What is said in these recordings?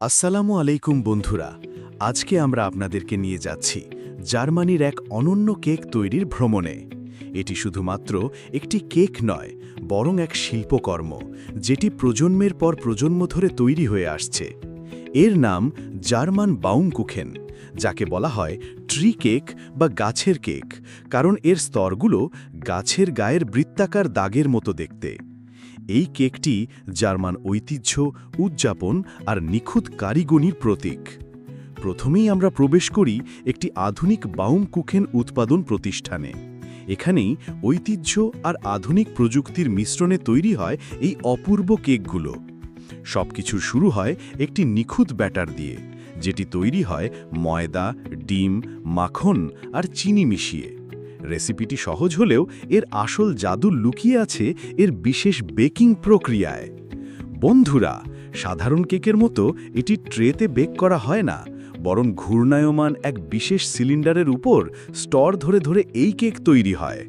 আসসালামু আলাইকুম বন্ধুরা, আজকে আমরা আপনাদেরকে নিয়ে যাচ্ছি জার্মানির এক অনন্য কেক তৈরির ভ্রমণে। এটি শুধুমাত্র একটি কেক নয়, বরং এক শিল্পকর্ম যেটি প্রজন্মের পর প্রজন্ম ধরে তৈরি হয়ে আসছে। এর নাম জার্মান বাউমকুখেন, যাকে বলা হয় ট্রি কেক বা গাছের কেক, কারণ এর স্তরগুলো গাছের গায়ের বৃত্তাকার দাগের মতো দেখতে। এই কেকটি জার্মান ঐতিহ্য, উদযাপন আর নিখুঁত কারিগরির প্রতীক। প্রথমেই আমরা প্রবেশ করি একটি আধুনিক বাউমকুখেন উৎপাদন প্রতিষ্ঠানে। এখানেই ঐতিহ্য আর আধুনিক প্রযুক্তির মিশ্রণে তৈরি হয় এই অপূর্ব কেকগুলো। সবকিছুর শুরু হয় একটি নিখুঁত ব্যাটার দিয়ে, যেটি তৈরি হয় ময়দা, ডিম, মাখন আর চিনি মিশিয়ে। রেসিপিটি সহজ হলেও এর আসল জাদু লুকিয়ে আছে এর বিশেষ বেকিং প্রক্রিয়ায়। বন্ধুরা, সাধারণ কেকের মতো এটি ট্রেতে বেক করা হয় না, বরং ঘূর্ণায়মান এক বিশেষ সিলিন্ডারের উপর স্তর ধরে ধরে এই কেক তৈরি হয়।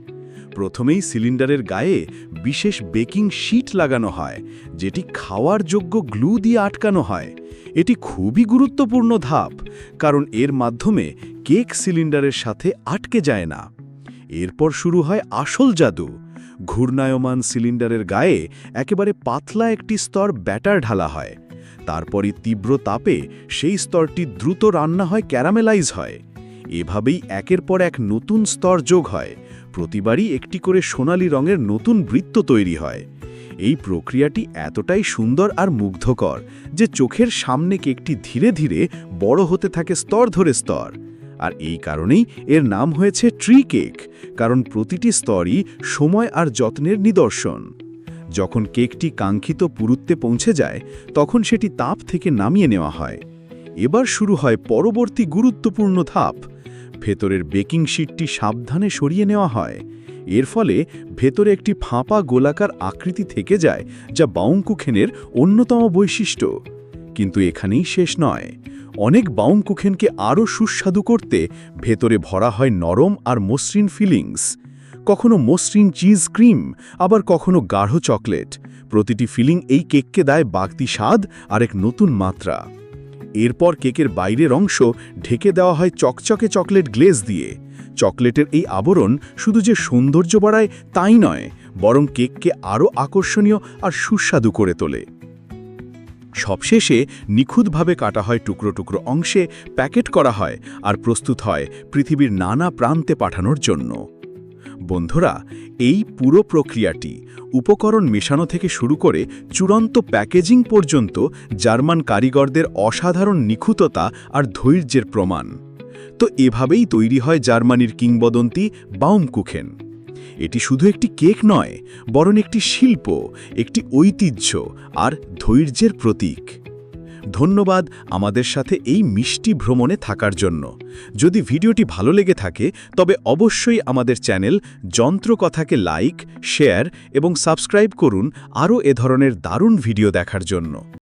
প্রথমেই সিলিন্ডারের গায়ে বিশেষ বেকিং শীট লাগানো হয়, যেটি খাওয়ার যোগ্য গ্লু দিয়ে আটকানো হয়। এটি খুবই গুরুত্বপূর্ণ ধাপ, কারণ এর মাধ্যমে কেক সিলিন্ডারের সাথে আটকে যায় না। এরপর শুরু হয় আসল জাদু। ঘূর্ণায়মান সিলিন্ডারের গায়ে একেবারে পাতলা একটি স্তর ব্যাটার ঢালা হয়। তারপরই তীব্র তাপে সেই স্তরটি দ্রুত রান্না হয়, ক্যারামেলাইজ হয়। এভাবেই একের পর এক নতুন স্তর যোগ হয়। প্রতিবারই একটি করে সোনালি রঙের নতুন বৃত্ত তৈরি হয়। এই প্রক্রিয়াটি এতটাই সুন্দর আর মুগ্ধকর যে চোখের সামনে কেকটি ধীরে ধীরে বড় হতে থাকে স্তর ধরে স্তর। আর এই কারণেই এর নাম হয়েছে ট্রি কেক, কারণ প্রতিটি স্তরই সময় আর যত্নের নিদর্শন। যখন কেকটি কাঙ্ক্ষিত পুরুত্বে পৌঁছে যায়, তখন সেটি তাপ থেকে নামিয়ে নেওয়া হয়। এবার শুরু হয় পরবর্তী গুরুত্বপূর্ণ ধাপ। ভেতরের বেকিং শীটটি সাবধানে সরিয়ে নেওয়া হয়। এর ফলে ভেতরে একটি ফাঁপা গোলাকার আকৃতি থেকে যায়, যা বাউমকুখেনের অন্যতম বৈশিষ্ট্য। কিন্তু এখানেই শেষ নয়। অনেক বাউমকুখেনকে আরও সুস্বাদু করতে ভেতরে ভরা হয় নরম আর মসৃণ ফিলিংস। কখনো মসৃণ চিজ ক্রিম, আবার কখনো গাঢ় চকলেট। প্রতিটি ফিলিং এই কেককে দেয় বাড়তি স্বাদ আর এক নতুন মাত্রা। এরপর কেকের বাইরের অংশ ঢেকে দেওয়া হয় চকচকে চকলেট গ্লেজ দিয়ে। চকলেটের এই আবরণ শুধু যে সৌন্দর্য বাড়ায় তাই নয়, বরং কেককে আরও আকর্ষণীয় আর সুস্বাদু করে তোলে। সবশেষে নিখুঁতভাবে কাটা হয় টুকরো টুকরো অংশে, প্যাকেট করা হয় আর প্রস্তুত হয় পৃথিবীর নানা প্রান্তে পাঠানোর জন্য। বন্ধুরা, এই পুরো প্রক্রিয়াটি উপকরণ মেশানো থেকে শুরু করে চূড়ান্ত প্যাকেজিং পর্যন্ত জার্মান কারিগরদের অসাধারণ নিখুঁততা আর ধৈর্যের প্রমাণ। তো এভাবেই তৈরি হয় জার্মানির কিংবদন্তি বাউমকুখেন। এটি শুধু একটি কেক নয়, বরং একটি শিল্প, একটি ঐতিহ্য আর ধৈর্যের প্রতীক। ধন্যবাদ আমাদের সাথে এই মিষ্টি ভ্রমণে থাকার জন্য। যদি ভিডিওটি ভালো লেগে থাকে, তবে অবশ্যই আমাদের চ্যানেল যন্ত্রকথাকে লাইক, শেয়ার এবং সাবস্ক্রাইব করুন আরও এ ধরনের দারুণ ভিডিও দেখার জন্য।